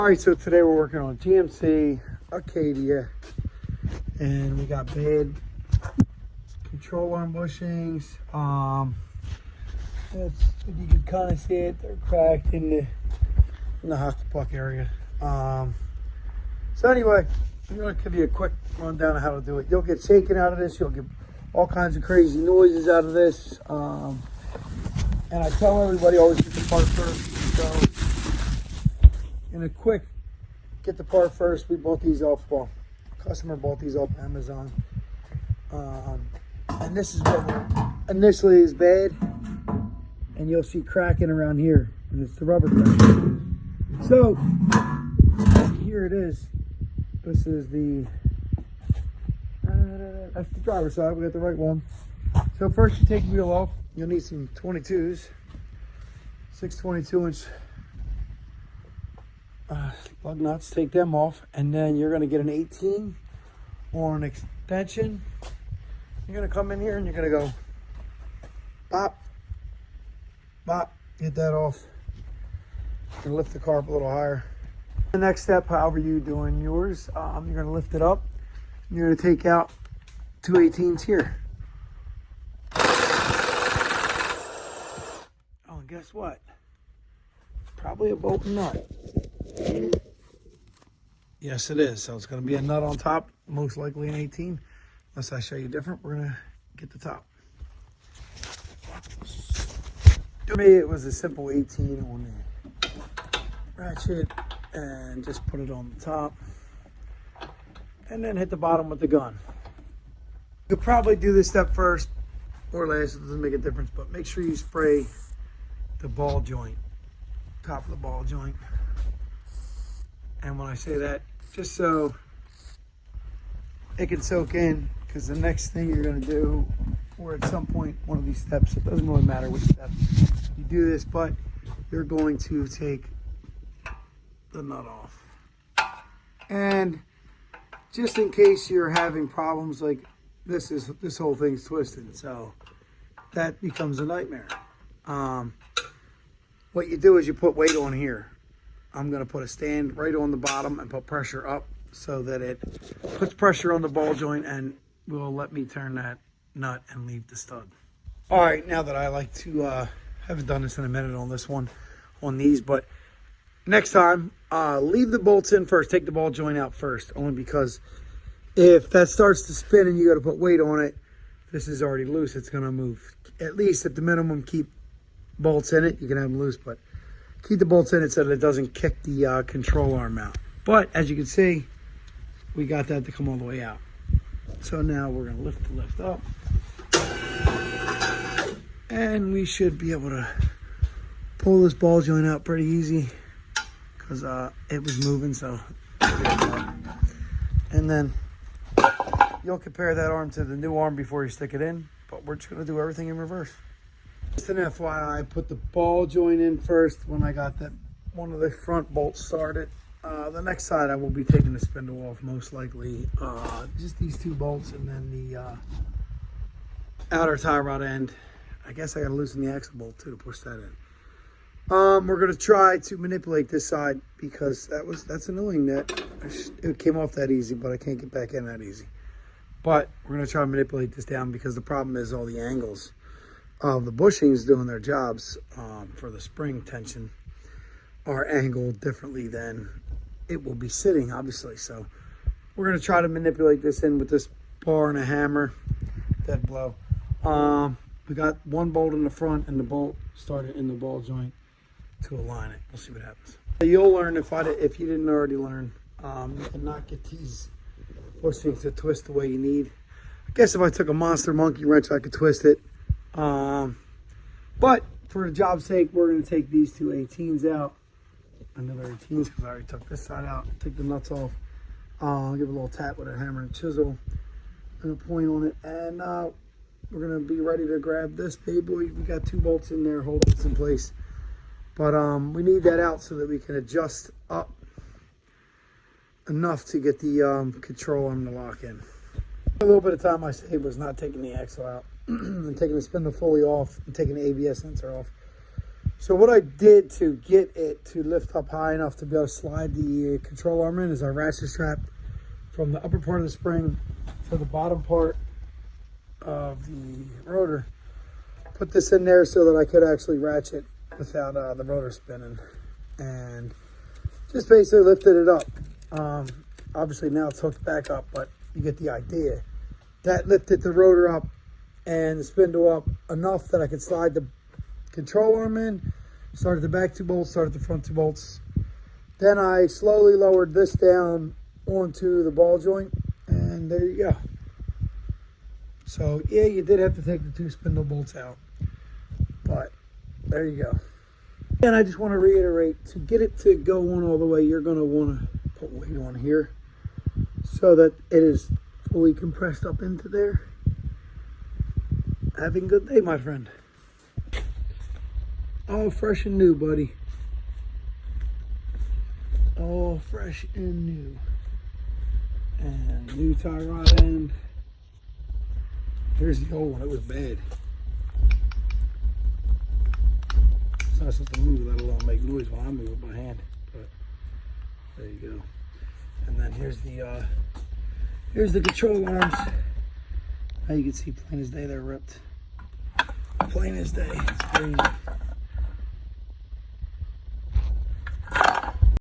All right, so today we're working on GMC Acadia, and we got bad control arm bushings. If you can kind of see it, they're cracked in the hockey puck area. So anyway, I'm gonna give you a quick rundown of how to do it. You'll get shaken out of this. You'll get all kinds of crazy noises out of this. And I tell everybody always get the part first. So in a quick, get the part first. We bought these off, customer bought these off Amazon. And this is what initially is bad. And you'll see cracking around here. And it's the rubber crack. So, here it is. This is the, that's the driver's side. We got the right one. So first you take the wheel off. You'll need some 22s. 622-inch lug nuts, take them off, and then you're going to get an 18 or an extension. You're going to come in here and you're going to go bop, bop, get that off, and lift the car up a little higher. The next step, however you're doing yours, you're going to lift it up. You're going to take out two 18s here. Oh, and guess what? Probably a bolt and nut. Yes, it is. So it's going to be a nut on top, most likely an 18. Unless I show you different, we're going to get the top. To me, it was a simple 18 on the ratchet, and just put it on the top, and then hit the bottom with the gun. You could probably do this step first or last. It doesn't make a difference, but make sure you spray the ball joint, top of the ball joint. And when I say that, just so it can soak in, because the next thing you're going to do, or at some point one of these steps, it doesn't really matter which step you do this, but you're going to take the nut off. And just in case you're having problems, like this whole thing's twisted, so that becomes a nightmare. What you do is you put weight on here. I'm going to put a stand right on the bottom and put pressure up so that it puts pressure on the ball joint and will let me turn that nut and leave the stud. All right, now that I like to, haven't done this in a minute on this one, on these, but next time, leave the bolts in first. Take the ball joint out first, only because if that starts to spin and you got to put weight on it, this is already loose. It's going to move. At least at the minimum, keep bolts in it. You can have them loose, but keep the bolts in it so that it doesn't kick the control arm out. But as you can see, we got that to come all the way out. So now we're going to lift the lift up. And we should be able to pull this ball joint out pretty easy, because it was moving. So, and then you'll compare that arm to the new arm before you stick it in, but we're just going to do everything in reverse. Just an FYI, I put the ball joint in first when I got that one of the front bolts started. The next side I will be taking the spindle off, most likely. Just these two bolts, and then the outer tie rod end. I guess I got to loosen the axle bolt too to push that in. We're going to try to manipulate this side, because that's annoying that it came off that easy, but I can't get back in that easy. But we're going to try to manipulate this down, because the problem is all the angles of the bushings doing their jobs for the spring tension are angled differently than it will be sitting, obviously. So we're going to try to manipulate this in with this bar and a hammer. Dead blow. We got one bolt in the front, and the bolt started in the ball joint to align it. We'll see what happens. You'll learn, if you didn't already learn, you cannot get these bushings to twist the way you need. I guess if I took a monster monkey wrench, I could twist it. But for the job's sake, we're going to take these two 18s out. Another 18s, because I already took this side out. Take the nuts off. Give a little tap with a hammer and chisel and a point on it. And we're going to be ready to grab this baby. We got two bolts in there holding this in place. But we need that out so that we can adjust up enough to get the control arm to lock in. A little bit of time I saved was not taking the axle out and taking the spindle fully off and taking the ABS sensor off. So what I did to get it to lift up high enough to be able to slide the control arm in is I ratchet strapped from the upper part of the spring to the bottom part of the rotor. Put this in there so that I could actually ratchet without the rotor spinning, and just basically lifted it up. Obviously now it's hooked back up, but you get the idea. That lifted the rotor up and the spindle up enough that I could slide the control arm in, started the back 2 bolts, started the front 2 bolts. Then I slowly lowered this down onto the ball joint, and there you go. So yeah, you did have to take the 2 spindle bolts out, but there you go. And I just want to reiterate, to get it to go on all the way, you're going to want to put weight on here so that it is fully compressed up into there. Having a good day, my friend. All fresh and new, buddy. All fresh and new. And new tie rod end. Here's the old one. It was bad. It's not supposed to move, let alone make noise when I move with my hand. But there you go. And then here's the control arms. Now you can see plain as day they're ripped. Plain as day. It's crazy.